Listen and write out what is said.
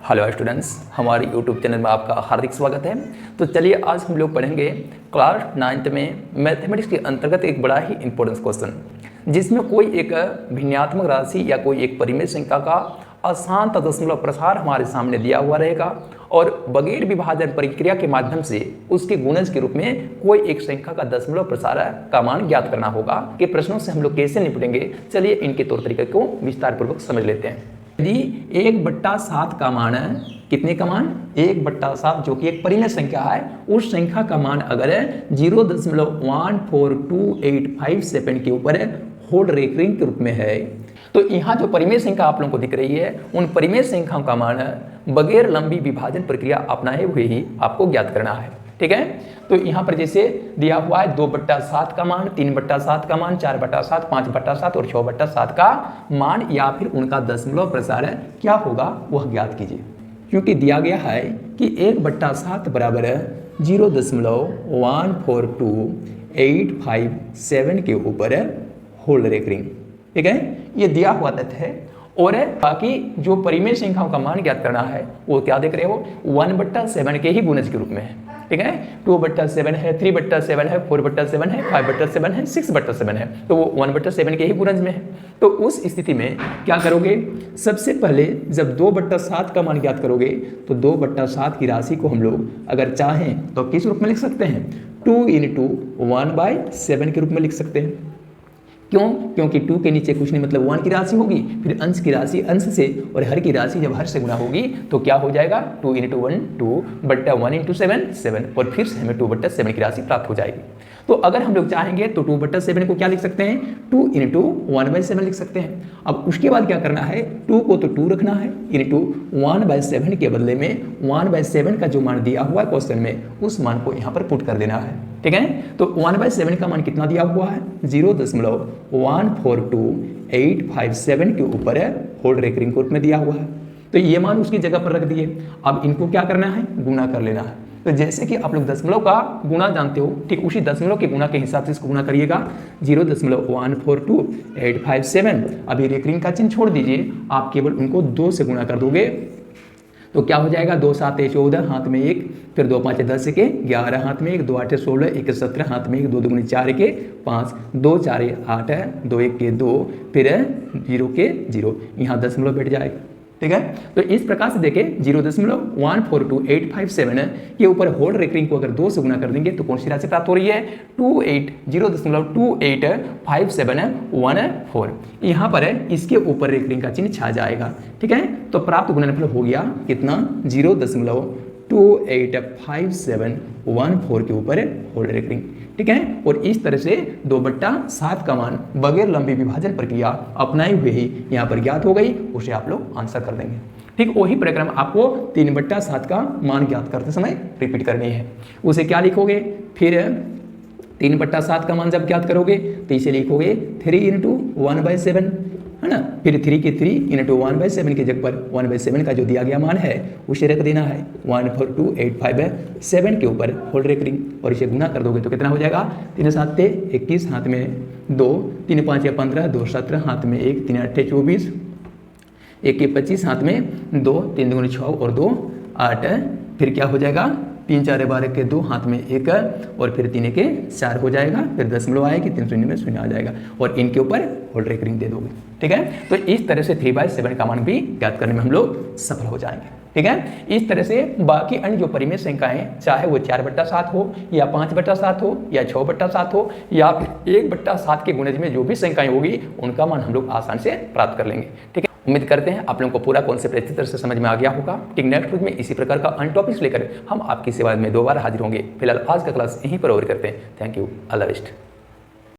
Hello students, हमारे YouTube channel में आपका हार्दिक स्वागत है। तो चलिए आज हम लोग पढ़ेंगे क्लास 9th में मैथमेटिक्स के अंतर्गत एक बड़ा ही इंपॉर्टेंट क्वेश्चन, जिसमें कोई एक भिन्नात्मक राशि या कोई एक परिमेय संख्या का अशांत दशमलव प्रसार हमारे सामने दिया हुआ रहेगा और बगैर विभाजन प्रक्रिया के माध्यम से उसके गुणज के रूप में कोई एक संख्या का दशमलव प्रसार का मान ज्ञात करना होगा। कि प्रश्नों से हम लोग कैसे निपटेंगे, चलिए इनके तौर तरीके को विस्तार पूर्वक समझ लेते हैं। यदि 1/7 का मान है, कितने का मान 1/7 जो कि एक परिमेय संख्या है, उस संख्या का मान अगर 0.142857 के ऊपर होल रेकरिंग के रूप में है, तो यहाँ जो परिमेय संख्या आप लोगों को दिख रही है, उन परिमेय संख्याओं का मान बगैर लंबी विभाजन प्रक्रिया अपनाए हुए ही आपको ज्ञात करना है। ठीक है, तो यहाँ पर जैसे दिया हुआ है 2/7 का मान, 3/7 का मान, 4/7, 5/7 और 6/7 का मान या फिर उनका दशमलव प्रसार क्या होगा वह ज्ञात कीजिए। क्योंकि दिया गया है कि 1/7 बराबर 0.142857 के ऊपर होल रेकरिंग। ठीक है, ये दिया हुआ तथ्य है। और बाकी जो परिमेय संख्याओं का मान ज्ञात करना है वो क्या देख रहे हो, 1/7 के ही गुणज के रूप में है। ठीक है, 2/7 है, 3/7 है, 4/7 है, 5/7 है, 6/7 है, तो वो 1/7 के ही गुणज में है। तो उस स्थिति में क्या करोगे, सबसे पहले जब 2/7 का मान ज्ञात करोगे तो 2/7 की राशि को हम लोग अगर चाहें तो किस रूप में लिख सकते हैं, 2 × 1/7 के रूप में लिख सकते हैं। क्यों? क्योंकि 2 के नीचे कुछ नहीं, मतलब 1 की राशि होगी, फिर अंश की राशि अंश से, और हर की राशि जब हर से गुना होगी तो क्या हो जाएगा, 2 × 1 2/1 × 7 7, और फिर से हमें 2/7 की राशि प्राप्त हो जाएगी। तो अगर हम लोग चाहेंगे तो 2/7 को क्या लिख सकते हैं, 2 × 1/7 लिख सकते हैं। अब उसके बाद क्या करना है, 2 को तो 2 रखना है, इंटू 1/7 के बदले में 1/7 का जो मान दिया हुआ है क्वेश्चन में, उस मान को यहाँ पर पुट कर देना है। ठीक है, तो 1/7 का मान कितना दिया हुआ है, 0.142857 के ऊपर होल रेकरिंग के रूप में दिया हुआ है। तो ये मान उसकी जगह पर रख दिए। अब इनको क्या करना है, गुना कर लेना है। तो जैसे कि आप लोग दशमलव का गुना जानते हो, ठीक उसी दशमलव के गुना के हिसाब से इसको गुना करिएगा। 0.142857, अभी रेकरिंग का चिन्ह छोड़ दीजिए, आप केवल उनको 2 से गुना कर दोगे तो क्या हो जाएगा, 2 7 14 हाथ में 1, फिर 2 5 10 के 11 हाथ में 1, 2 8 16 1 17 हाथ में 1, 2 2 4 के 5, 2 4 8 2 1 के 2, फिर 0 के 0, यहाँ दशमलव बैठ जाएगा। ठीक है, तो इस प्रकार से देखें 0.142857 के ऊपर होल रेकरिंग को अगर 2 से गुना कर देंगे तो कौन सी राशि प्राप्त हो रही है, 0.285714। यहाँ पर इसके ऊपर रेकरिंग का चिन्ह छा जाएगा। ठीक है, तो प्राप्त गुणनफल हो गया कितना, 0.285714 के ऊपर होल रेकरिंग। ठीक है, और इस तरह से 2/7 का मान बगैर लंबी विभाजन प्रक्रिया अपनाए हुए ही यहाँ पर ज्ञात हो गई, उसे आप लोग आंसर कर देंगे। ठीक, वही प्रक्रम आपको 3/7 का मान ज्ञात करते समय रिपीट करनी है। उसे क्या लिखोगे, फिर 3/7 का मान जब ज्ञात करोगे तो इसे लिखोगे 3 × 1/7, है ना, फिर 3 के 3 × 1/7 की जगह पर 1/7 का जो दिया गया मान है उसे रख देना है 142,857 के ऊपर होल रेकरिंग, और इसे गुना कर दोगे तो कितना हो जाएगा, 3 7 21 हाथ में 2, 3 5 15, 2 17 हाथ में 1, 3 8 24, 1 के 25 हाथ में 2, 3 2 6 और 2 8, फिर क्या हो जाएगा, 3 4 12 के 2 हाथ में 1, और फिर 3 के 4 हो जाएगा, फिर दशमलव आएगी, 3 शून्य में शून्य आ जाएगा, और इनके ऊपर होल रेकरिंग दे दोगे। ठीक है, तो इस तरह से 3/7 का मान भी ज्ञात करने में हम लोग सफल हो जाएंगे। ठीक है, इस तरह से बाकी अन्य जो परिमेय संख्याएं, चाहे वो 4/7 हो या 5/7 हो या 6/7 हो या फिर 1/7 के गुणज में जो भी संख्याएं होगी, उनका मान हम लोग आसान से प्राप्त कर लेंगे। ठीक है, उम्मीद करते हैं आप लोगों को पूरा कॉन्सेप्ट अच्छी तरह से समझ में आ गया होगा। ठीक, नेक्स्ट वीक में इसी प्रकार का अन्य टॉपिक्स लेकर हम आपकी सेवा में दोबारा हाजिर होंगे। फिलहाल आज का क्लास यहीं पर ओवर करते हैं। Thank you, all the best.